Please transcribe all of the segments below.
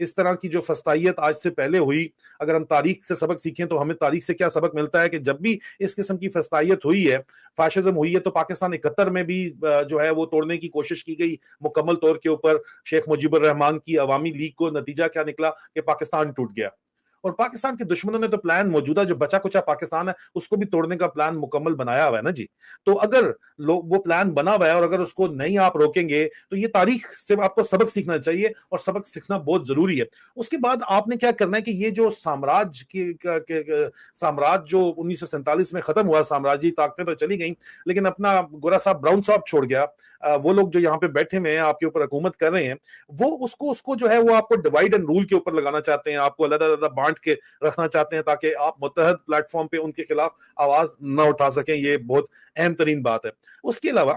اس طرح کی جو فسطائیت آج سے پہلے ہوئی, اگر ہم تاریخ سے سبق سیکھیں تو ہمیں تاریخ سے کیا سبق ملتا ہے کہ جب بھی اس قسم کی فسطائیت ہوئی ہے, فاشزم ہوئی ہے, تو پاکستان 71 میں بھی جو ہے وہ توڑنے کی کوشش کی گئی مکمل طور کے اوپر. شیخ مجیب الرحمان کی عوامی لیگ کو نتیجہ کیا نکلا کہ پاکستان ٹوٹ گیا, اور پاکستان کے دشمنوں نے تو پلان موجودہ جو بچا کچا پاکستان ہے اس کو بھی توڑنے کا پلان مکمل بنایا ہوا ہے نا جی. تو اگر وہ پلان بنا ہوا ہے اور اگر اس کو نہیں آپ روکیں گے تو یہ تاریخ سے آپ کو سبق سیکھنا چاہیے, اور سبق سیکھنا بہت ضروری ہے. اس کے بعد آپ نے کیا کرنا ہے کہ یہ جو سامراج جو 1947 میں ختم ہوا, سامراجی طاقتیں تو چلی گئیں, لیکن اپنا گورا صاحب براؤن صاحب چھوڑ گیا. وہ لوگ جو یہاں پہ بیٹھے ہوئے ہیں آپ کے اوپر حکومت کر رہے ہیں, وہ اس کو جو ہے وہ آپ کو ڈیوائڈ اینڈ رول کے اوپر لگانا چاہتے ہیں, آپ کو علیحدہ بانٹ کے رکھنا چاہتے ہیں تاکہ آپ متحد پلیٹ فارم پہ ان کے خلاف آواز نہ اٹھا سکیں. یہ بہت اہم ترین بات ہے. اس کے علاوہ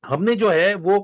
ہم نے جو ہے وہ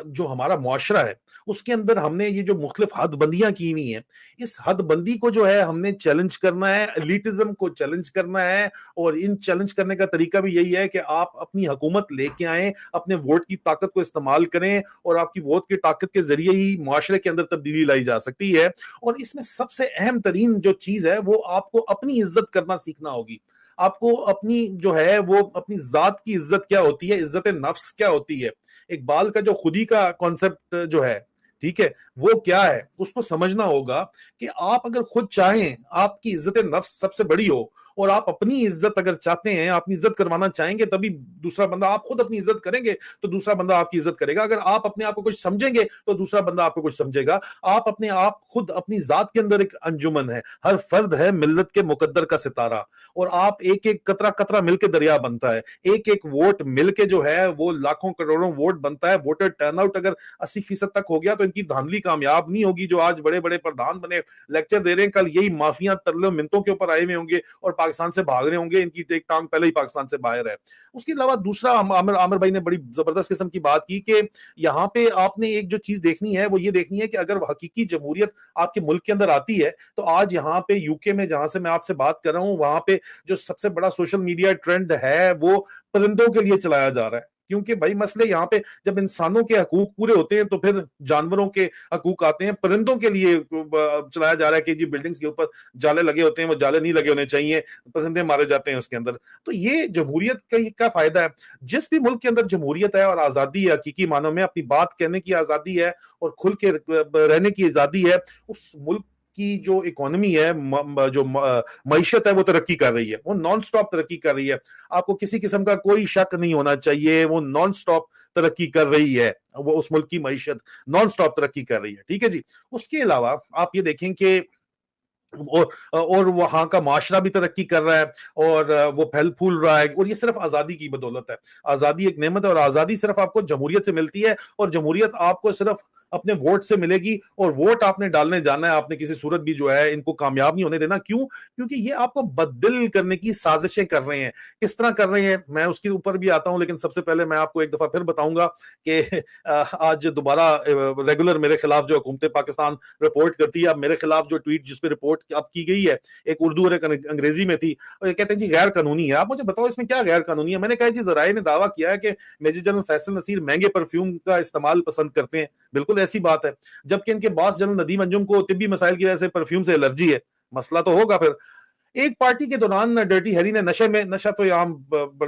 جو ہمارا معاشرہ ہے اس کے اندر ہم نے یہ جو مختلف حد بندیاں کی ہوئی ہیں, اس حد بندی کو جو ہے ہم نے چیلنج کرنا ہے, ایلیٹزم کو چیلنج کرنا ہے. اور ان چیلنج کرنے کا طریقہ بھی یہی ہے کہ آپ اپنی حکومت لے کے آئیں, اپنے ووٹ کی طاقت کو استعمال کریں, اور آپ کی ووٹ کی طاقت کے ذریعے ہی معاشرے کے اندر تبدیلی لائی جا سکتی ہے. اور اس میں سب سے اہم ترین جو چیز ہے وہ آپ کو اپنی عزت کرنا سیکھنا ہوگی. آپ کو اپنی جو ہے وہ اپنی ذات کی عزت کیا ہوتی ہے, عزت نفس کیا ہوتی ہے, اقبال کا جو خودی کا کانسیپٹ جو ہے, ٹھیک ہے, وہ کیا ہے, اس کو سمجھنا ہوگا کہ آپ اگر خود چاہیں آپ کی عزت نفس سب سے بڑی ہو, اور آپ اپنی عزت اگر چاہتے ہیں, اپنی عزت کروانا چاہیں گے, تبھی دوسرا بندہ, آپ خود اپنی عزت کریں گے تو دوسرا بندہ آپ کی عزت کرے گا. اگر آپ اپنے آپ کو کچھ سمجھیں گے تو دوسرا بندہ آپ کو کچھ سمجھے گا. آپ اپنے آپ خود اپنی ذات کے اندر ایک انجمن ہے, ہر فرد ہے ملت کے مقدر کا ستارہ, اور آپ ایک ایک قطرہ قطرہ مل کے دریا بنتا ہے, ایک ایک ووٹ مل کے جو ہے وہ لاکھوں کروڑوں ووٹ بنتا ہے. ووٹر ٹرن آؤٹ اگر 80% تک ہو گیا تو ان کی دھاندلی کامیاب نہیں ہوگی. جو آج بڑے بڑے پردھان بنے لیکچر دے رہے ہیں, کل یہی مافیاں ترلے منتوں کے اوپر آئے ہوئے ہوں گے اور پاکستان سے بھاگ رہے ہوں گے. ان کی ایک ٹانگ پہلے ہی پاکستان سے باہر ہے. اس کے علاوہ دوسرا, عامر بھائی نے بڑی زبردست قسم کی بات کی کہ یہاں پہ آپ نے ایک جو چیز دیکھنی ہے وہ یہ دیکھنی ہے کہ اگر حقیقی جمہوریت آپ کے ملک کے اندر آتی ہے تو آج یہاں پہ یو کے میں جہاں سے میں آپ سے بات کر رہا ہوں, وہاں پہ جو سب سے بڑا سوشل میڈیا ٹرینڈ ہے وہ پرندوں کے لیے چلایا جا رہا ہے. کیونکہ بھائی مسئلے یہاں پہ جب انسانوں کے حقوق پورے ہوتے ہیں تو پھر جانوروں کے حقوق آتے ہیں. پرندوں کے لیے چلایا جا رہا ہے کہ جی بلڈنگز کے اوپر جالے لگے ہوتے ہیں, وہ جالے نہیں لگے ہونے چاہیے, پرندے مارے جاتے ہیں اس کے اندر. تو یہ جمہوریت کا کیا فائدہ ہے؟ جس بھی ملک کے اندر جمہوریت ہے اور آزادی ہے, حقیقی معنوں میں اپنی بات کہنے کی آزادی ہے اور کھل کے رہنے کی آزادی ہے, اس ملک کی جو اکانومی ہے, جو معیشت ہے, وہ ترقی کر رہی ہے, وہ نان سٹاپ ترقی کر رہی ہے. آپ کو کسی قسم کا کوئی شک نہیں ہونا چاہیے, وہ نان سٹاپ ترقی کر رہی ہے, وہ اس ملک کی معیشت نان سٹاپ ترقی کر رہی ہے. ٹھیک ہے جی. اس کے علاوہ آپ یہ دیکھیں کہ اور وہاں کا معاشرہ بھی ترقی کر رہا ہے اور وہ پھل پھول رہا ہے, اور یہ صرف آزادی کی بدولت ہے. آزادی ایک نعمت ہے, اور آزادی صرف آپ کو جمہوریت سے ملتی ہے, اور جمہوریت آپ کو صرف اپنے ووٹ سے ملے گی, اور ووٹ آپ نے ڈالنے جانا ہے. آپ نے کسی صورت بھی جو ہے ان کو کامیاب نہیں ہونے دینا. کیوں؟ کیونکہ یہ آپ کو بدل کرنے کی سازشیں کر رہے ہیں. کس طرح کر رہے ہیں میں اس کے اوپر بھی آتا ہوں, لیکن سب سے پہلے میں آپ کو ایک دفعہ پھر بتاؤں گا کہ آج دوبارہ ریگولر میرے خلاف جو حکومت پاکستان رپورٹ کرتی ہے, اب میرے خلاف جو ٹویٹ جس پہ رپورٹ اب کی گئی ہے, ایک اردو اور ایک انگریزی میں تھی, اور یہ کہتے ہیں جی غیر قانونی ہے. آپ مجھے بتاؤ اس میں کیا غیر قانونی ہے؟ میں نے کہا جی ذرائع نے دعویٰ کیا ہے کہ میجر جنرل فیصل نصیر مہنگے پرفیوم کا استعمال پسند کرتے ہیں. بالکل ایسی بات ہے, جبکہ ان کے باس جنرل ندیم انجم کو طبی مسائل کی وجہ سے پرفیوم سے الرجی ہے. مسئلہ تو ہوگا. پھر ایک پارٹی کے دوران ڈرٹی ہیری نے نشہ تو عام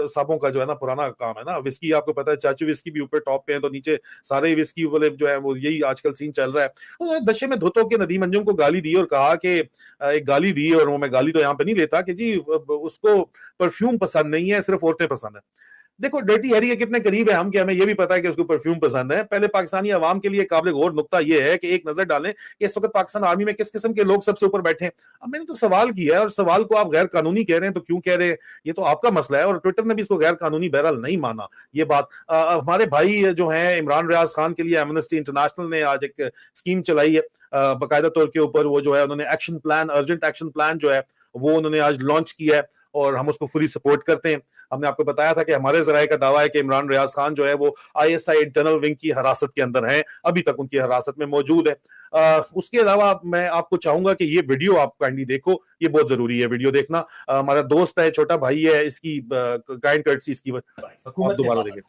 صاحبوں کا جو ہے نا پرانا کام ہے نا. وسکی آپ کو پتا ہے, چاچو وسکی بھی اوپر ٹاپ پہ ہیں تو نیچے سارے وسکی والے جو ہے وہ یہی آج کل سین چل رہا ہے. نشے میں دھوتوں کے ندیم انجم کو گالی دی اور کہا کہ ایک گالی دی, اور وہ میں گالی تو یہاں پہ نہیں لیتا, کہ جی اس کو پرفیوم پسند نہیں ہے, صرف عورتیں پسند ہیں. دیکھو ڈرٹی ہیری کے کتنے قریب ہے ہم, کہ ہمیں یہ بھی پتا ہے کہ اس کو پرفیوم پسند ہے. پہلے پاکستانی عوام کے لیے قابل غور نقطہ یہ ہے کہ ایک نظر ڈالیں کہ اس وقت پاکستان آرمی میں کس قسم کے لوگ سب سے اوپر بیٹھے ہیں. اب میں نے تو سوال کیا ہے, اور سوال کو آپ غیر قانونی کہہ رہے ہیں تو کیوں کہہ رہے ہیں, یہ تو آپ کا مسئلہ ہے. اور ٹویٹر نے بھی اس کو غیر قانونی بہرحال نہیں مانا. یہ بات ہمارے بھائی جو ہیں عمران ریاض خان کے لیے ایمنسٹی انٹرنیشنل نے آج ایک اسکیم چلائی ہے باقاعدہ طور کے اوپر. وہ جو ہے انہوں نے action plan, urgent action plan جو ہے وہ انہوں نے آج لانچ کیا ہے, اور ہم اس کو فلی سپورٹ کرتے ہیں. ہم نے آپ کو بتایا تھا کہ ہمارے ذرائع کا دعویٰ ہے کہ عمران ریاض خان جو ہے وہ ISI انٹرنل ونگ کی حراست کے اندر ہیں, ابھی تک ان کی حراست میں موجود ہے. اس کے علاوہ میں آپ کو چاہوں گا کہ یہ ویڈیو آپ کائنڈلی دیکھو, یہ بہت ضروری ہے ویڈیو دیکھنا. ہمارا دوست ہے, چھوٹا بھائی ہے, اس کی کائنڈ کرٹسی اس کی آپ دوبارہ دیکھیں.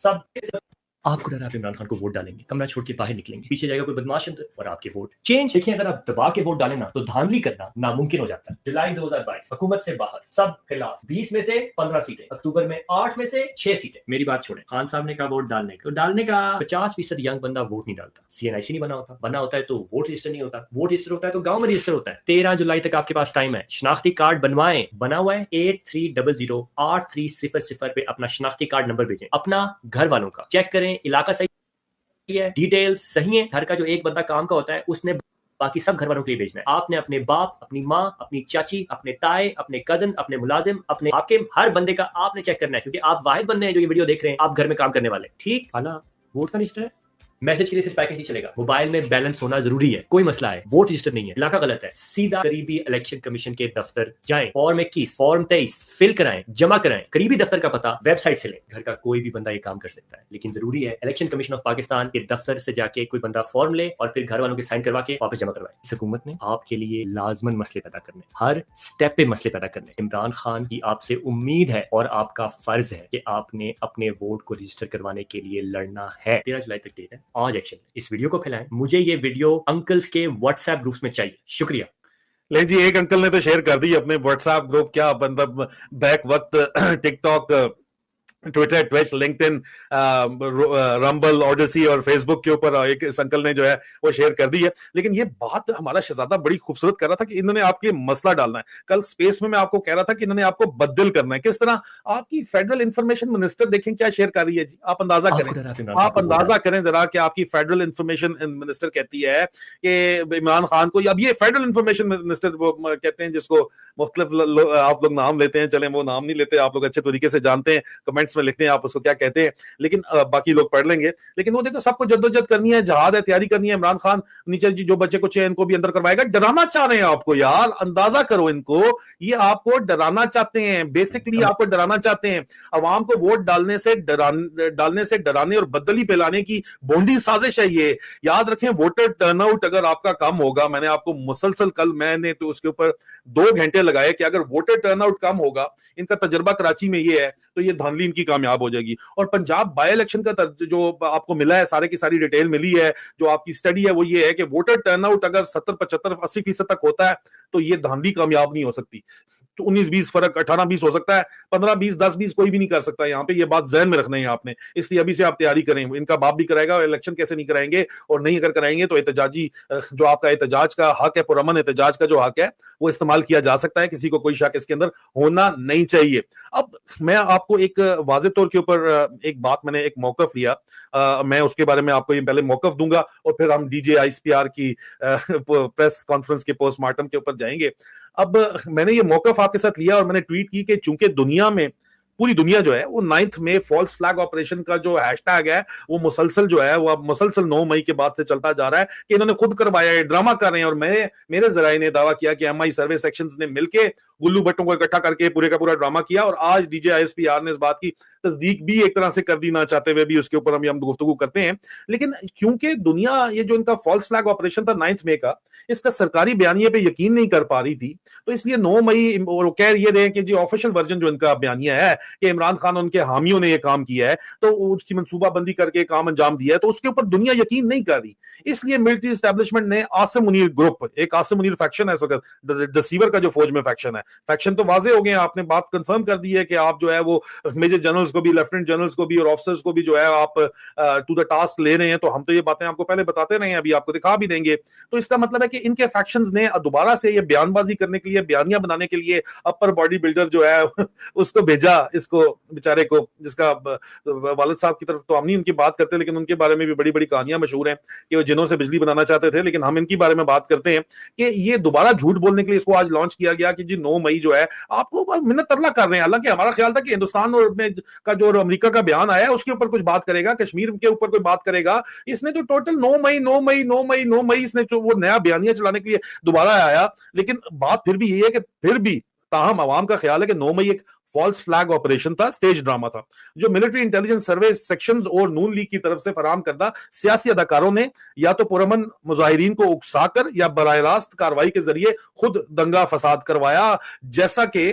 آپ کو ڈر آپ عمران خان کو ووٹ ڈالیں گے, کمرہ چھوڑ کے باہر نکلیں گے, پیچھے جائے گا کوئی بدماش اندر اور آپ کے ووٹ چینج. دیکھیں اگر آپ دبا کے ووٹ ڈالیں نا تو دھاندلی کرنا ناممکن ہو جاتا ہے. جولائی 2022 حکومت سے باہر سب خلاف, 20 میں سے 15 سیٹیں, اکتوبر میں 8 میں سے 6 سیٹیں. میری بات چھوڑیں, خان صاحب نے کہا ووٹ ڈالنے کا, تو ڈالنے کا 50% ینگ بندہ ووٹ نہیں ڈالتا. CNIC نہیں بنا ہوتا ہے تو ووٹ رجسٹر نہیں ہوتا, ووٹ رجسٹر ہوتا ہے تو گاؤں میں رجسٹر ہوتا ہے. 13 جولائی تک آپ کے پاس ٹائم ہے. شناختی کارڈ بنوائیں, بنا ہوا ہے 83008300 پہ اپنا شناختی کارڈ نمبر بھیجیں, اپنا گھر والوں کا چیک کریں علاقہ صحیح ہے, ڈیٹیلز صحیح ہیں. گھر کا جو ایک بندہ کام کا ہوتا ہے اس نے باقی سب گھر والوں کے لیے بھیجنا ہے. آپ نے اپنے باپ, اپنی ماں, اپنی چاچی, اپنے تائے, اپنے کزن, اپنے ملازم, اپنے حاکم, ہر بندے کا آپ نے چیک کرنا ہے, کیونکہ آپ واحد بندے ہیں جو یہ ویڈیو دیکھ رہے ہیں, آپ گھر میں کام کرنے والے. ٹھیک, حالا ووٹ کا لسٹ ہے, میسج کے لیے صرف پیکج نہیں چلے گا, موبائل میں بیلنس ہونا ضروری ہے. کوئی مسئلہ ہے, ووٹ رجسٹر نہیں ہے, علاقہ غلط ہے, سیدھا قریبی الیکشن کمیشن کے دفتر جائیں, فارم 21 فارم 23 فل کرائیں, جمع کرائیں. قریبی دفتر کا پتہ ویب سائٹ سے لیں. گھر کا کوئی بھی بندہ یہ کام کر سکتا ہے, لیکن ضروری ہے الیکشن کمیشن آف پاکستان کے دفتر سے جا کے کوئی بندہ فارم لے اور پھر گھر والوں کے سائن کروا کے واپس جمع کروائے. اس حکومت نے آپ کے لیے لازمن مسئلے پیدا کرنے, ہر سٹیپ پہ مسئلے پیدا کرنے. عمران خان کی آپ سے امید ہے اور آپ کا فرض ہے کہ آپ نے اپنے ووٹ کو رجسٹر کروانے کے لیے لڑنا ہے. 13 جولائی تک ڈیٹ ہے, آج ایکشن. اس ویڈیو کو پھیلائیں, مجھے یہ ویڈیو انکلز کے واٹس ایپ گروپس میں چاہیے. شکریہ. لے جی, ایک انکل نے تو شیئر کر دی اپنے واٹس ایپ گروپ, کیا مطلب بیک وقت ٹک ٹاک, ٹویٹر, ٹویچ, لنکڈ ان, رمبل, اوڈیسی اور فیس بک کے اوپر ایک اس انکل نے جو ہے وہ شیئر کر دی ہے. لیکن یہ بات ہمارا شہزادہ بڑی خوبصورت کر رہا تھا کہ انہوں نے آپ کے مسئلہ ڈالنا ہے. کل سپیس میں آپ کو کہہ رہا تھا کہ انہوں نے آپ کو بدل کرنا ہے. کس طرح آپ کی فیڈرل انفارمیشن منسٹر دیکھیں کیا شیئر کر رہی ہے جی, آپ اندازہ کریں ذرا کہ آپ کی فیڈرل انفارمیشن منسٹر کہتی ہے کہ عمران خان کو, اب یہ فیڈرل انفارمیشن منسٹر کہتے ہیں جس کو مختلف آپ لوگ نام لیتے ہیں, چلیں وہ نام نہیں لیتے, آپ لوگ اچھے طریقے سے جانتے ہیں, کمنٹس میں لکھتے ہیں آپ اس کو کیا کہتے ہیں, لیکن باقی لوگ پڑھ لیں گے. لیکن وہ دیکھو سب کو جدوجہد کرنی ہے, جہاد ہے, تیاری کرنی ہے. عمران خان نیچے جو بچے کو چاہے ان کو بھی اندر کروائے گا. ڈرانا چاہ رہے ہیں آپ کو یار, اندازہ کرو ان کو, یہ آپ کو ڈرانا چاہتے ہیں, بیسکلی آپ کو ڈرانا چاہتے ہیں. عوام کو ووٹ ڈالنے سے ڈرانے اور بدلی پھیلانے کی بونڈی سازش ہے یہ. یاد رکھیں ووٹر ٹرن آؤٹ اگر آپ کا کم ہوگا, میں نے آپ کو مسلسل کل میں نے تو اس کے اوپر 2 گھنٹے لگائے کہ اگر ووٹر ٹرن آؤٹ کم ہوگا, ان کا تجربہ کراچی میں یہ ہے, تو یہ دھاندلی ان کی کامیاب ہو جائے گی. اور پنجاب بائی الیکشن کا جو آپ کو ملا ہے, سارے کی ساری ڈیٹیل ملی ہے, جو آپ کی اسٹڈی ہے وہ یہ ہے کہ ووٹر ٹرن آؤٹ اگر 70-75-80% تک ہوتا ہے تو یہ دھاندلی کامیاب نہیں ہو سکتی. تو 19-20 فرق, 18-20 ہو سکتا ہے, 15-20, 10-20 کوئی بھی نہیں کر سکتا یہاں پہ. یہ بات ذہن میں رکھنا ہے آپ نے, اس لیے ابھی سے آپ تیاری کریں. ان کا باپ بھی کرائے گا, الیکشن کیسے نہیں کرائیں گے, اور نہیں اگر کرائیں گے تو احتجاجی جو آپ کا احتجاج کا حق ہے, پرامن احتجاج کا جو حق ہے وہ استعمال کیا جا سکتا ہے. کسی کو کوئی شک اس کے اندر ہونا نہیں چاہیے. اب میں آپ کو ایک واضح طور کے اوپر ایک بات, میں نے ایک موقف لیا, میں اس کے بارے میں آپ کو یہ پہلے موقف دوں گا اور پھر ہم ڈی جے ICPR کی پریس کانفرنس کے پوسٹ مارٹم کے اوپر جائیں گے. اب میں نے یہ موقف آپ کے ساتھ لیا اور میں نے ٹویٹ کی کہ چونکہ دنیا میں, پوری دنیا جو ہے وہ 9 میں فالس فلیگ آپریشن کا جو ہیش ٹیگ ہے وہ مسلسل جو ہے وہ مسلسل 9 مئی کے بعد سے چلتا جا رہا ہے کہ انہوں نے خود کروایا ہے, ڈرامہ کر رہے ہیں. اور میرے ذرائع نے دعویٰ کیا کہ MI سروے سیکشنز نے مل کے گلو بٹوں کو اکٹھا کر کے پورے کا پورا ڈرامہ کیا. اور آج ڈی جے ICPR نے اس بات کی تصدیق بھی ایک طرح سے کر دی, نہ چاہتے ہوئے بھی اس کے اوپر ہم گفتگو کرتے ہیں. لیکن کیونکہ دنیا یہ جو ان کا فالس فلیگ آپریشن تھا 9 مئی کا, اس کا سرکاری بیانیے پہ یقین نہیں کر پا رہی تھی, تو اس لیے 9 مئی کہہ یہ رہے کہ جی آفیشیل ورژن جو ان کا بیانیہ ہے کہ عمران خان ان کے حامیوں نے یہ کام کیا ہے, تو اس کی منصوبہ بندی کر کے کام انجام دیا ہے, تو اس کے اوپر دنیا یقین نہیں کر رہی. اس لیے ملٹری اسٹیبلشمنٹ نے عاصم منیر گروپ, ایک عاصم منیر فیکشن ہے اس وقت, ڈسیور کا جو فوج میں فیکشن ہے, فیکشن تو واضح ہو گئے ہیں, آپ نے بات کنفرم کر دی ہے کہ آپ جو ہے وہ میجر جنرلز کو بھی, لیفٹنٹ جنرلز کو بھی اور آفیسرز کو بھی جو ہے آپ ٹو دا ٹاسک لے رہے ہیں. تو ہم تو یہ باتیں آپ کو پہلے بتاتے رہے ہیں, ابھی آپ کو دکھا بھی دیں گے. تو اس کا مطلب ہے کہ ان کے فیکشنز نے دوبارہ سے یہ بیان بازی کرنے کے لیے, بیانیہ بنانے کے لیے اپر باڈی بلڈر جو ہے اس کو بھیجا, اس کو بیچارے کو, جس کا والد صاحب کی طرف تو ہم نہیں ان کی بات کرتے, لیکن ان کے بارے میں بھی بڑی بڑی کہانیاں مشہور ہیں کہ وہ جنوں سے بجلی بنانا چاہتے تھے. لیکن ہم ان کی بارے میں بات کرتے ہیں کہ یہ دوبارہ جھوٹ بولنے کے لیے اس کو آج لانچ کیا گیا کہ جی 9 مئی جو ہے آپ کو منت ترلا کر رہے ہیں. حالانکہ ہمارا خیال تھا کہ ہندوستان اور کا جو امریکہ کا بیان آیا ہے اس کے اوپر کچھ بات کرے گا, کشمیر کے اوپر کوئی بات کرے گا. اس نے تو ٹوٹل 9 مئی اس نے وہ نیا بیانیہ چلانے کے لیے دوبارہ آیا. لیکن بات پھر بھی یہ ہے کہ پھر بھی تاہم عوام کا خیال ہے کہ 9 مئی ایک فالس فلیگ آپریشن تھا, سٹیج ڈرامہ تھا, جو ملٹری انٹیلیجنس سروے سیکشنز اور نون لیگ کی طرف سے فراہم کردہ سیاسی اداکاروں نے یا تو پرامن مظاہرین کو اکسا کر یا براہ راست کاروائی کے ذریعے خود دنگا فساد کروایا. جیسا کہ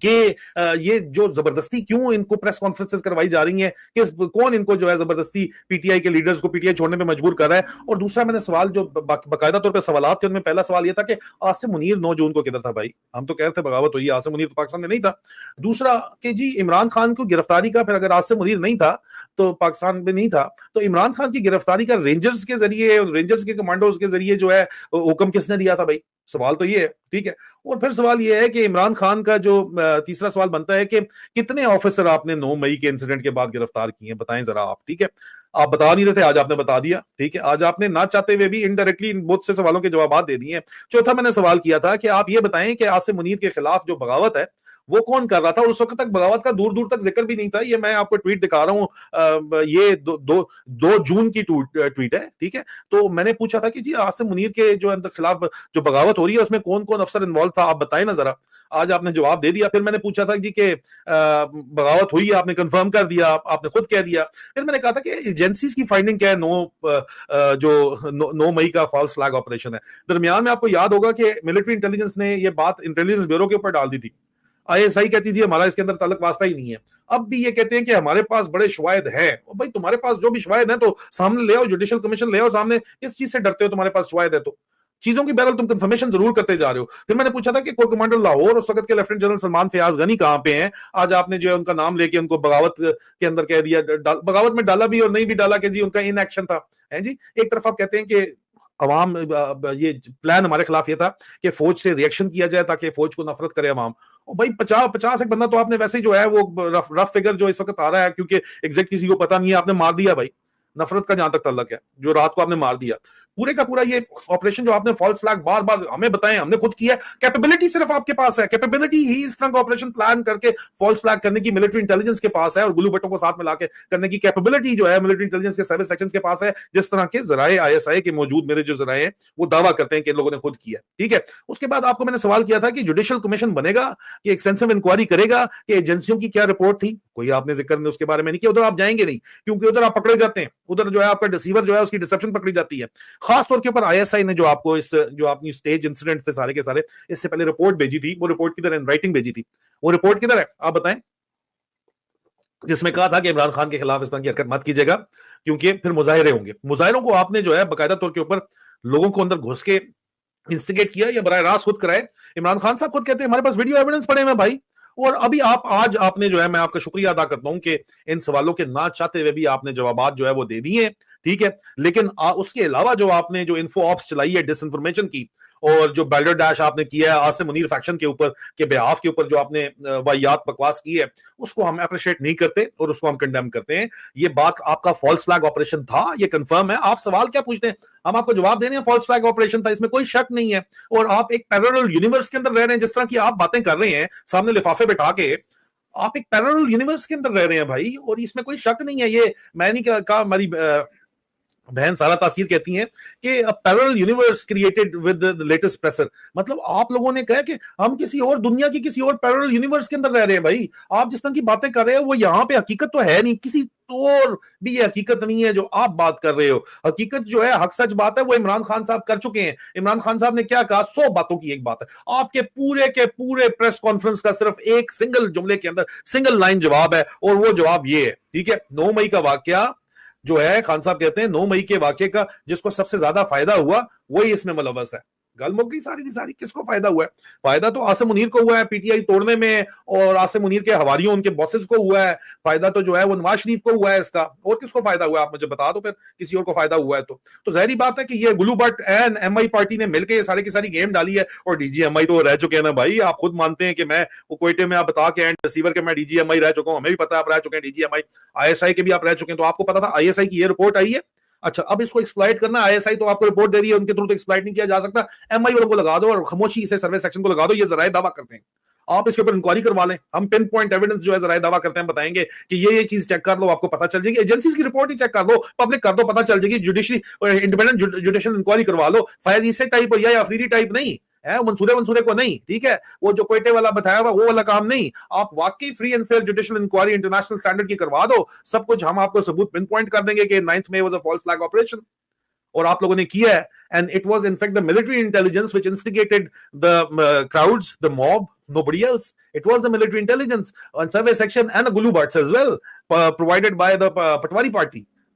کہ یہ جو زبردستی کیوں ان کو پریس کانفرنسز کروائی جا رہی ہیں, کہ کون ان کو جو ہے زبردستی پی ٹی آئی کے لیڈرز کو پی ٹی آئی چھوڑنے پہ مجبور کر رہا ہے. اور دوسرا میں نے سوال جو باقاعدہ طور پہ سوالات تھے, ان میں پہلا سوال یہ تھا کہ عاصم منیر 9 جون کو کدھر تھا بھائی؟ ہم تو کہہ رہے تھے بغاوت ہوئی, عاصم منیر تو پاکستان میں نہیں تھا. دوسرا کہ جی عمران خان کو گرفتاری کا, پھر اگر عاصم منیر نہیں تھا تو پاکستان میں نہیں تھا, تو عمران خان کی گرفتاری کا رینجرز کے ذریعے, رینجرز کے کمانڈوز کے ذریعے جو ہے حکم کس نے دیا تھا بھائی؟ سوال تو یہ ہے, ٹھیک ہے. اور پھر سوال یہ ہے کہ عمران خان کا جو تیسرا سوال بنتا ہے کہ کتنے آفیسر آپ نے 9 مئی کے انسیڈنٹ کے بعد گرفتار کیے ہیں, بتائیں ذرا آپ, ٹھیک ہے. آپ بتا نہیں رہے تھے, آج آپ نے بتا دیا, ٹھیک ہے. آج آپ نے نہ چاہتے ہوئے بھی انڈائریکٹلی ان بہت سے سوالوں کے جوابات دے دیے ہیں. چوتھا میں نے سوال کیا تھا کہ آپ یہ بتائیں کہ عاصم منیر کے خلاف جو بغاوت ہے وہ کون کر رہا تھا, اور اس وقت تک بغاوت کا دور دور تک ذکر بھی نہیں تھا. یہ میں آپ کو ٹویٹ دکھا رہا ہوں, یہ 2 جون کی ٹویٹ ہے, ٹھیک ہے. تو میں نے پوچھا تھا کہ جی عاصم منیر کے جو خلاف جو بغاوت ہو رہی ہے اس میں کون کون افسر انوالو تھا, آپ بتائیں نا ذرا. آج آپ نے جواب دے دیا. پھر میں نے پوچھا تھا جی کہ بغاوت ہوئی ہے, آپ نے کنفرم کر دیا, آپ نے خود کہہ دیا. پھر میں نے کہا تھا کہ ایجنسیز کی فائنڈنگ کیا ہے 9 مئی کا فالس فلیگ آپریشن ہے. درمیان میں آپ کو یاد ہوگا کہ ملٹری انٹیلیجنس نے یہ بات انٹیلیجنس بیورو کے اوپر ڈال دی تھی. آئی ایس آئی کہتی تھی ہمارا اس کے اندر تعلق واسطہ ہی نہیں ہے. اب بھی یہ کہتے ہیں کہ ہمارے پاس بڑے شواہد ہیں. بھائی تمہارے پاس جو بھی شواہد ہیں تو سامنے لے آؤ, جوڈیشل کمیشن لے آؤ سامنے. کس چیز سے ڈرتے ہو؟ تمہارے پاس شواہد ہے تو چیزوں کی بہرحال تم کنفرمیشن ضرور کرتے جا رہے ہو. پھر میں نے پوچھا تھا کہ کور کمانڈر لاہور اس وقت کے لیفٹیننٹ جنرل سلمان فیاض غنی کہاں پہ ہیں؟ آج آپ نے جو ہے ان کا نام لے کے ان کو بغاوت کے اندر کہہ دیا, بغاوت میں ڈالا بھی اور نہیں بھی ڈالا کہ جی ان کا ان ایکشن تھا. جی ایک طرف آپ کہتے ہیں کہ عوام, یہ پلان ہمارے خلاف یہ تھا کہ فوج سے ریئیکشن کیا جائے تاکہ فوج کو نفرت کرے عوام. بھائی 50 ایک بندہ تو آپ نے ویسے جو ہے وہ رف فگر جو اس وقت آ رہا ہے, کیونکہ ایگزیکٹ کسی کو پتا نہیں ہے, آپ نے مار دیا بھائی. نفرت کا جہاں تک تعلق ہے, جو رات کو آپ نے مار دیا پورے کا پورا یہ آپریشن جو آپ نے فالس فلیگ بار بار ہمیں بتائیں, ہم نے خود کیا. کیپیبلٹی صرف آپ کے پاس ہے, کیپیبلٹی ہی اس طرح کا آپریشن پلان کر کے فالس فلیگ کرنے کی ملٹری انٹیلیجنس کے پاس ہے, اور گلو بٹوں کو ساتھ ملا کے کرنے کی کیپیبلٹی جو ہے ملٹری انٹیلیجنس کے سروس سیکشنز کے پاس ہے, جس طرح کے ذرائع آئی ایس آئی کے موجود میرے جو ذرائع ہیں وہ دعویٰ کرتے ہیں کہ ان لوگوں نے خود کیا, ٹھیک ہے. اس کے بعد آپ کو میں نے سوال کیا تھا کہ جوڈیشل کمیشن بنے گا, کہ ایکسٹینسو انکوائری کرے گا کہ ایجنسیوں کی کیا رپورٹ تھی. کوئی آپ نے ذکر اس کے بارے میں نہیں کیا. ادھر آپ جائیں گے نہیں, کیونکہ ادھر آپ پکڑے جاتے ہیں, ادھر جو ہے آپ کا ڈسیور جو ہے اس کی ڈسپشن پکڑی جاتی ہے. خاص طور کے اوپر آئی ایس آئی نے جو آپ کو اس جو اپنی سٹیج انسیڈنٹ تھے سارے کے سارے, اس سے پہلے رپورٹ بھیجی تھی, وہ رپورٹ کدھر ہے؟ رائٹنگ بھیجی تھی, وہ رپورٹ کدھر ہے آپ بتائیں, جس میں کہا تھا کہ عمران خان کے خلاف اس طرح کی حرکت مت کیجیے گا کیونکہ پھر مظاہرے ہوں گے. مظاہروں کو آپ نے جو ہے باقاعدہ طور کے اوپر لوگوں کو اندر گھس کے انسٹیگیٹ کیا یا براہ راست خود کرائے. عمران خان صاحب خود کہتے ہیں ہمارے پاس ویڈیو ایویڈنس پڑے ہوئے بھائی. اور ابھی آج آپ نے جو ہے, میں آپ کا شکریہ ادا کرتا ہوں کہ ان سوالوں کے نہ چاہتے ہوئے بھی آپ نے جوابات جو ہے وہ دے دیے, ٹھیک ہے. لیکن اس کے علاوہ جو آپ نے جو انفو آپس چلائی ہے ڈس انفارمیشن کی, اور جو بیلڈر ڈیش آپ نے کیا ہے عاصم منیر فیکشن کے اوپر کے بیہاف کے اوپر جو آپ نے واہیات بکواس کی ہے, اس کو ہم اپریشیٹ نہیں کرتے اور اس کو ہم کنڈیم کرتے ہیں. یہ بات آپ کا فالس فلیگ آپریشن تھا, یہ کنفرم ہے. آپ سوال کیا پوچھتے ہیں, ہم آپ کو جواب دے رہے ہیں فالس فلیگ آپریشن تھا, اس میں کوئی شک نہیں ہے. اور آپ ایک پیرالل یونیورس کے اندر رہ رہے ہیں, جس طرح کی آپ باتیں کر رہے ہیں سامنے لفافے بٹھا کے, آپ ایک پیرالل یونیورس کے اندر رہ رہے ہیں بھائی, اور اس میں کوئی شک نہیں ہے. یہ میں نہیں کہا, ہماری بہن سارا تاثیر کہتی ہیں کہ parallel universe created with the latest pressure. مطلب آپ لوگوں نے کہا کہ ہم کسی اور دنیا کی کسی اور پیرالل یونیورس کے اندر رہ رہے ہیں. بھائی آپ جس طرح کی باتیں کر رہے ہیں وہ یہاں پہ حقیقت تو ہے نہیں, کسی اور بھی یہ حقیقت نہیں ہے جو آپ بات کر رہے ہو. حقیقت جو ہے, حق سچ بات ہے, وہ عمران خان صاحب کر چکے ہیں. عمران خان صاحب نے کیا کہا, 100 باتوں کی ایک بات ہے. آپ کے پورے پریس کانفرنس کا صرف ایک سنگل جملے کے اندر سنگل لائن جواب ہے, اور وہ جواب یہ ہے, ٹھیک ہے. 9 مئی کا واقعہ جو ہے, خان صاحب کہتے ہیں 9 مئی کے واقعے کا جس کو سب سے زیادہ فائدہ ہوا وہی اس میں ملوث ہے. گل مک گئی ساری کی ساری. کس کو فائدہ ہوا ہے؟ فائدہ تو عاصم منیر کو ہوا ہے پی ٹی آئی توڑنے میں, اور عاصم منیر کے حواریوں ان کے باسز کو ہوا ہے. فائدہ تو جو ہے وہ نواز شریف کو ہوا ہے اس کا. اور کس کو فائدہ ہوا ہے آپ مجھے بتا دو, پھر کسی اور کو فائدہ ہوا ہے تو ظاہری بات ہے کہ یہ Gullu Butt and M I party نے مل کے یہ سارے کی ساری گیم ڈالی ہے. اور ڈی جی ایم آئی تو رہ چکے ہیں نا بھائی, آپ خود مانتے ہیں کہ میں وہ کوئٹے میں آپ بتا کے اینڈ ریسیور کے میں ڈی جی ایم آئی رہ چکا ہوں, ہمیں بھی پتا ہے آپ رہ چکے ہیں D G M I. I S I کے بھی آپ رہ چکے ہیں, تو آپ کو پتا تھا آئی ایس آئی کی یہ رپورٹ آئی ہے. اچھا, اب اس کو ایکسپلائٹ کرنا, آئی ایس آئی تو آپ کو رپورٹ دے رہی ہے, ان کے تھرو تو ایکسپلائٹ نہیں کیا جا سکتا. ایم آئی والوں کو لگا دو اور خاموشی سے سروے سیکشن کو لگا دو, یہ ذرائع دعویٰ کرتے ہیں. آپ اس کے اوپر انکوائری کروا لیں, ہم پن پوائنٹ ایویڈنس جو ہے ذرائع دعویٰ کرتے ہیں بتائیں گے کہ یہ چیز چیک کر لو, آپ کو پتا چل جائے گی. ایجنسیز کی رپورٹ ہی چیک کر لو, پبلک کر دو, پتا چل جائے گی. جوڈیشری انڈیپینڈنٹ جوڈیشل انکوائری کروا لو. فیض عیسی ٹائپ اور یا افریدی ٹائپ نہیں ہے, منصورے کو نہیں, ٹھیک ہے. وہ جو کوئٹے والا بتایا ہوا وہ والا کام نہیں. آپ واقعی free and fair judicial inquiry international standard کی کروا دو, سب کچھ ہم آپ کو ثبوت پن پوائنٹ کر دیں گے کہ 9 May was a false flag operation. اور آپ لوگوں نے کیا ہے, and it was in fact the military intelligence which instigated the crowds, the mob, Nobody else. It was the military intelligence and survey section and the Gulu Butts as well, provided by the Patwari party.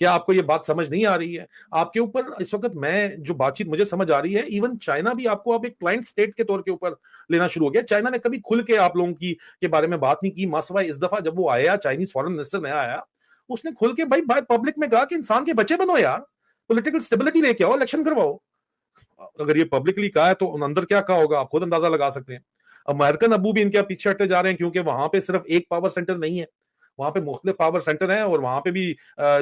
کیا آپ کو یہ بات سمجھ نہیں آ رہی ہے؟ آپ کے اوپر اس وقت میں جو بات چیت مجھے سمجھ آ رہی ہے، ایون چائنا بھی آپ کو اب ایک کلائنٹ سٹیٹ کے طور کے اوپر لینا شروع ہو گیا. چائنا نے کبھی کھل کے آپ لوگوں کی کے بارے میں بات نہیں کی، ماسوائے اس دفعہ جب وہ آیا، چائنیز فارن منسٹر نیا آیا، اس نے کھل کے بھائی پبلک میں کہا کہ انسان کے بچے بنو یار، پولیٹیکل اسٹیبلٹی لے کے آؤ، الیکشن کرواؤ. اگر یہ پبلکلی کہا ہے تو اندر کیا کہا ہوگا آپ خود اندازہ لگا سکتے ہیں. امریکن ابو بھی ان کے پیچھے ہٹتے جا رہے ہیں، کیونکہ وہاں پہ صرف ایک پاور سینٹر نہیں ہے، وہاں پہ مختلف پاور سینٹر ہیں، اور وہاں پہ بھی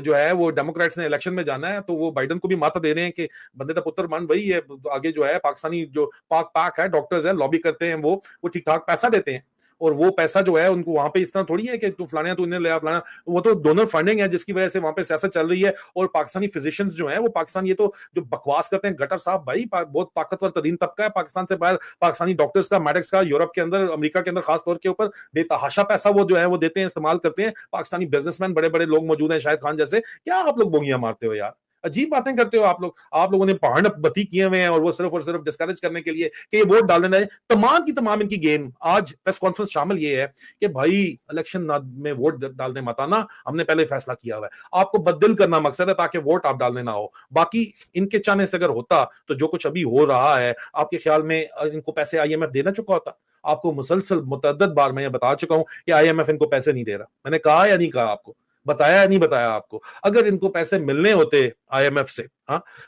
جو ہے وہ ڈیموکریٹس نے الیکشن میں جانا ہے، تو وہ بائیڈن کو بھی ماتا دے رہے ہیں کہ بندے کا پتر مان وہی ہے، آگے جو ہے پاکستانی جو پاک ہے ڈاکٹرز ہیں، لابی کرتے ہیں، وہ ٹھیک ٹھاک پیسہ دیتے ہیں، اور وہ پیسہ جو ہے ان کو وہاں پہ اس طرح تھوڑی ہے کہ تو فلانا تو انہیں لیا فلانا، وہ تو ڈونر فنڈنگ ہے جس کی وجہ سے وہاں پہ سیاست چل رہی ہے. اور پاکستانی فزیشینز جو ہیں وہ پاکستان یہ تو جو بکواس کرتے ہیں گٹر صاحب، بھائی بہت طاقتور ترین طبقہ ہے پاکستان سے باہر، پاکستانی ڈاکٹرز کا، میڈکس کا، یورپ کے اندر، امریکہ کے اندر خاص طور کے اوپر بے تحاشا پیسہ وہ جو ہے وہ دیتے ہیں، استعمال کرتے ہیں. پاکستانی بزنس مین بڑے بڑے لوگ موجود ہیں، شاہد خان جیسے. کیا آپ لوگ بوگیاں مارتے ہو یار؟ عجیب باتیں کرتے ہو آپ لوگ. آپ لوگوں نے پہاڑ بتی کیے ہوئے ہیں، اور وہ صرف اور صرف ڈسکریج کرنے کے لیے کہ یہ ووٹ ڈال دینا ہے. تمام کی تمام ان کی گیم آج پریس کانفرنس شامل یہ ہے کہ بھائی الیکشن میں ووٹ ڈالنے مت آنا، ہم نے پہلے فیصلہ کیا ہوا ہے. آپ کو بدل کرنا مقصد ہے تاکہ ووٹ آپ ڈالنے نہ ہو. باقی ان کے چاہنے سے اگر ہوتا تو جو کچھ ابھی ہو رہا ہے، آپ کے خیال میں ان کو پیسے آئی ایم ایف دینا چکا ہوتا؟ آپ کو مسلسل متعدد بار میں یہ بتا چکا ہوں کہ آئی ایم ایف ان کو پیسے نہیں دے رہا. میں نے کہا یا نہیں کہا آپ کو؟ بتایا یا نہیں بتایا آپ کو؟ اگر ان کو پیسے ملنے ہوتے آئی ایم ایف سے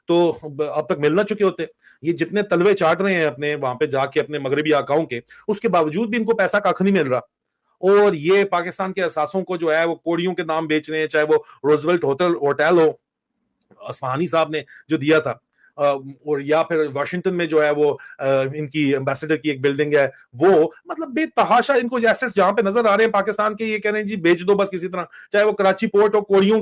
تو اب تک ملنا چکے ہوتے. یہ جتنے تلوے چاٹ رہے ہیں اپنے وہاں پہ جا کے اپنے مغربی آقاؤں کے، اس کے باوجود بھی ان کو پیسہ کاکھ نہیں مل رہا. اور یہ پاکستان کے اثاثوں کو جو ہے وہ کوڑیوں کے نام بیچ رہے ہیں، چاہے وہ روزویلٹ ہوٹل ہو، اصفہانی صاحب نے جو دیا تھا، اور یا پھر واشنگٹن میں جو ہے وہ ان کی ایمبیسڈر کی ایک بلڈنگ ہے، وہ مطلب بے تحاشا ان کو ایسٹس جہاں پہ نظر آ رہے ہیں پاکستان کے، یہ کہہ رہے ہیں جی بیچ دو بس کسی طرح. چاہے وہ کراچی پورٹ ہو، کوڑیوں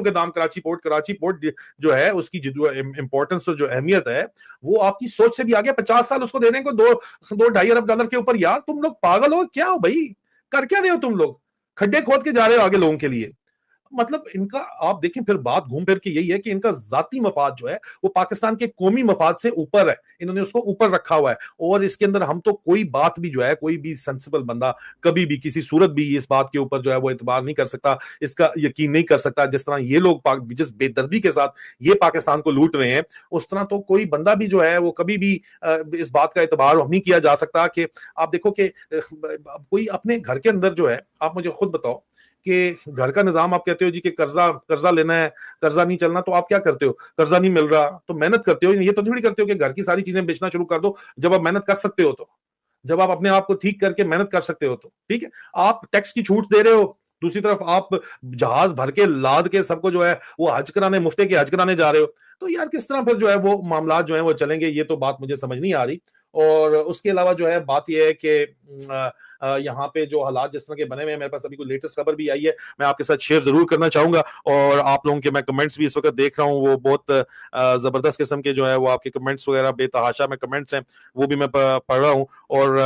کے نام کراچی پورٹ جو ہے اس کی جو امپورٹنس اور جو اہمیت ہے وہ آپ کی سوچ سے بھی آگے. 50 سال اس کو دینے کو 2-2.5 ارب ڈالر کے اوپر. یار تم لوگ پاگل ہو کیا ہو بھائی؟ کر کیا رہے ہو تم لوگ؟ کھڈے کھود کے جا رہے ہو آگے لوگوں کے لیے. مطلب ان کا آپ دیکھیں پھر بات گھوم پھر کے یہی ہے کہ ان کا ذاتی مفاد جو ہے وہ پاکستان کے قومی مفاد سے اوپر ہے، انہوں نے اس کو اوپر رکھا ہوا ہے. اور اس کے اندر ہم تو کوئی بات بھی جو ہے، کوئی بھی سینسیبل بندہ کبھی بھی کسی صورت بھی اس بات کے اوپر جو ہے وہ اعتبار نہیں کر سکتا، اس کا یقین نہیں کر سکتا. جس طرح یہ لوگ جس بے دردی کے ساتھ یہ پاکستان کو لوٹ رہے ہیں، اس طرح تو کوئی بندہ بھی جو ہے وہ کبھی بھی اس بات کا اعتبار نہیں کیا جا سکتا. کہ آپ دیکھو کہ کوئی اپنے گھر کے اندر جو ہے، آپ مجھے خود بتاؤ کہ گھر کا نظام آپ کہتے ہو جی کہ قرضہ لینا ہے، قرضہ نہیں چلنا، تو آپ کیا کرتے ہو؟ قرضہ نہیں مل رہا تو محنت کرتے ہو. یہ تو نہیں کرتے ہو کہ گھر کی ساری چیزیں بیچنا شروع کر دو جب آپ محنت کر سکتے ہو، تو جب آپ اپنے آپ کو ٹھیک کر کے محنت کر سکتے ہو تو ٹھیک ہے. آپ ٹیکس کی چھوٹ دے رہے ہو، دوسری طرف آپ جہاز بھر کے لاد کے سب کو جو ہے وہ حج کرانے، مفتے کے حج کرانے جا رہے ہو. تو یار کس طرح پھر جو ہے وہ معاملات جو ہیں وہ چلیں گے؟ یہ تو بات مجھے سمجھ نہیں آ رہی. اور اس کے علاوہ جو ہے بات یہ ہے کہ یہاں پہ جو حالات جس طرح کے بنے ہوئے ہیں، میرے پاس ابھی کوئی لیٹسٹ خبر بھی آئی ہے، میں آپ کے ساتھ شیئر ضرور کرنا چاہوں گا. اور آپ لوگوں کے میں کمنٹس بھی اس وقت دیکھ رہا ہوں، وہ بہت زبردست قسم کے جو ہے وہ آپ کے کمنٹس وغیرہ بے تحاشا میں کمنٹس ہیں، وہ بھی میں پڑھ رہا ہوں. اور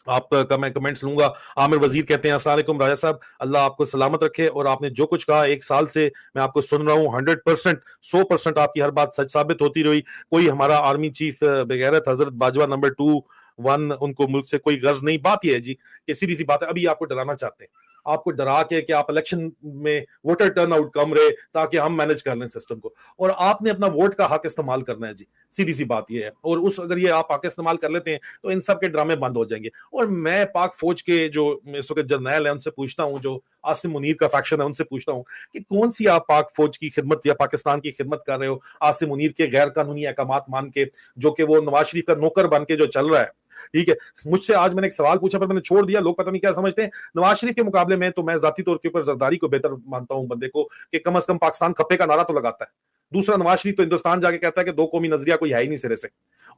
آپ کا میں کمنٹس لوں گا. عامر وزیر کہتے ہیں السلام علیکم راجہ صاحب، اللہ آپ کو سلامت رکھے، اور آپ نے جو کچھ کہا 1 سال سے میں آپ کو سن رہا ہوں، 100% 100% آپ کی ہر بات سچ ثابت ہوتی رہی. کوئی ہمارا آرمی چیف بغیرت حضرت باجوہ نمبر 21 ان کو ملک سے کوئی غرض نہیں. بات یہ ہے جی کہ سیدھی سی بات ہے، ابھی آپ کو ڈرانا چاہتے ہیں، آپ کو ڈرا کے کہ آپ الیکشن میں ووٹر ٹرن آؤٹ کم رہے تاکہ ہم مینج کر لیں سسٹم کو، اور آپ نے اپنا ووٹ کا حق استعمال کرنا ہے جی. سیدھی سی بات یہ ہے، اور اگر یہ آپ حق استعمال کر لیتے ہیں تو ان سب کے ڈرامے بند ہو جائیں گے. اور میں پاک فوج کے جو اس وقت جرنیل ہیں ان سے پوچھتا ہوں، جو عاصم منیر کا فیکشن ہے ان سے پوچھتا ہوں کہ کون سی آپ پاک فوج کی خدمت یا پاکستان کی خدمت کر رہے ہو عاصم منیر کے غیر قانونی احکامات مان کے، جو کہ وہ نواز شریف کا نوکر بن کے جو چل رہا ہے. ٹھیک ہے، مجھ سے آج میں نے ایک سوال پوچھا پر میں نے چھوڑ دیا، لوگ پتہ نہیں کیا سمجھتے ہیں. نواز شریف کے مقابلے میں تو میں ذاتی طور کے اوپر زرداری کو بہتر مانتا ہوں، بندے کو کہ کم از کم پاکستان کھپے کا نعرہ تو لگاتا ہے. دوسرا، نواز شریف تو ہندوستان جا کے کہتا ہے کہ 2 قومی نظریہ کوئی ہے ہی نہیں سرے سے.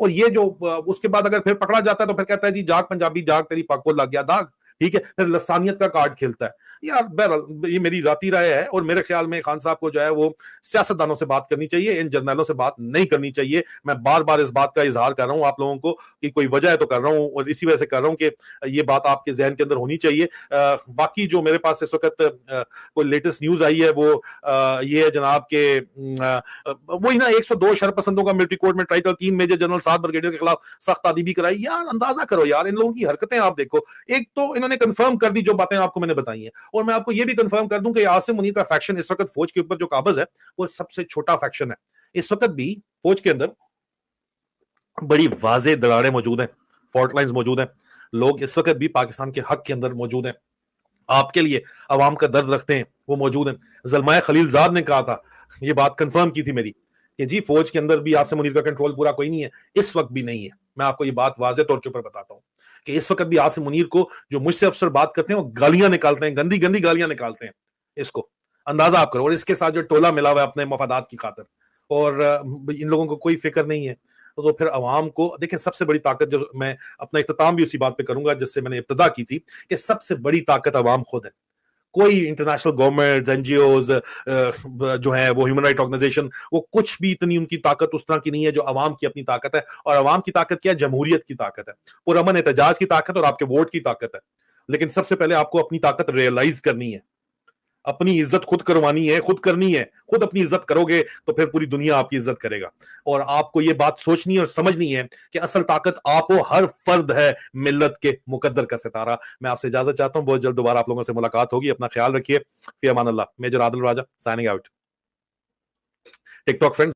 اور یہ جو اس کے بعد اگر پھر پکڑا جاتا ہے تو پھر کہتا ہے جی جاگ پنجابی جاگ تیری پگ کو لگ گیا داغ. ٹھیک ہے، پھر لسانیت کا کارڈ کھیلتا ہے. یار بہرحال یہ میری ذاتی رائے ہے، اور میرے خیال میں خان صاحب کو جو ہے وہ سیاستدانوں سے بات کرنی چاہیے، ان جرنیلوں سے بات نہیں کرنی چاہیے. میں بار بار اس بات کا اظہار کر رہا ہوں آپ لوگوں کو کہ کوئی وجہ ہے تو کر رہا ہوں، اور اسی وجہ سے کر رہا ہوں کہ یہ بات آپ کے ذہن کے اندر ہونی چاہیے. باقی جو میرے پاس اس وقت کوئی لیٹسٹ نیوز آئی ہے وہ یہ ہے جناب کہ وہی نا 102 شرپسندوں کا ملٹری کورٹ میں ٹرائل، 3 میجر جنرل 7 بریگیڈیئر کے خلاف سخت تادیبی کرائی. یار اندازہ کرو یار ان لوگوں کی حرکتیں آپ دیکھو. ایک تو انہوں نے انہوں نے کنفرم کر دی جو باتیں آپ کو میں نے بتائی ہیں. اور میں آپ کو یہ بھی کنفرم کر دوں کہ عاصم منیر کا فیکشن اس وقت فوج کے اوپر جو قابض ہے وہ سب سے چھوٹا فیکشن ہے. اس وقت بھی فوج کے اندر بڑی واضح دراڑیں موجود ہیں, فالٹ لائنز موجود ہیں, لوگ اس وقت بھی پاکستان کے حق کے اندر موجود ہیں, آپ کے لیے عوام کا درد رکھتے ہیں, وہ موجود ہیں. زلمائے خلیل زاد نے کہا تھا, یہ بات کنفرم کی تھی میری, کہ جی فوج کے اندر بھی عاصم منیر کا کنٹرول پورا کوئی نہیں ہے, اس وقت بھی نہیں ہے. میں آپ کو یہ بات واضح طور کے اوپر بتاتا ہوں کہ اس وقت بھی عاصم منیر کو جو مجھ سے افسر بات کرتے ہیں وہ گالیاں نکالتے ہیں, گندی گندی گالیاں نکالتے ہیں. اس کو اندازہ آپ کرو. اور اس کے ساتھ جو ٹولہ ملا ہوا ہے اپنے مفادات کی خاطر, اور ان لوگوں کو کوئی فکر نہیں ہے. تو پھر عوام کو دیکھیں, سب سے بڑی طاقت, جو میں اپنا اختتام بھی اسی بات پہ کروں گا جس سے میں نے ابتدا کی تھی, کہ سب سے بڑی طاقت عوام خود ہے. کوئی international government, N G Os جو ہے وہ ہیومن رائٹ آرگنائزیشن, وہ کچھ بھی اتنی ان کی طاقت اس طرح کی نہیں ہے جو عوام کی اپنی طاقت ہے. اور عوام کی طاقت کیا ہے؟ جمہوریت کی طاقت ہے, پرامن احتجاج کی طاقت اور آپ کے ووٹ کی طاقت ہے. لیکن سب سے پہلے آپ کو اپنی طاقت ریئلائز کرنی ہے, اپنی عزت خود کروانی ہے, خود کرنی ہے. خود اپنی عزت کرو گے تو پھر پوری دنیا آپ کی عزت کرے گا. اور آپ کو یہ بات سوچنی ہے اور سمجھنی ہے کہ اصل طاقت آپ ہو, ہر فرد ہے ملت کے مقدر کا ستارہ. میں آپ سے اجازت چاہتا ہوں, بہت جلد دوبارہ آپ لوگوں سے ملاقات ہوگی. اپنا خیال رکھیے. فی امان اللہ. میجر عادل راجہ سائننگ آؤٹ. ٹک ٹاک فرینڈ.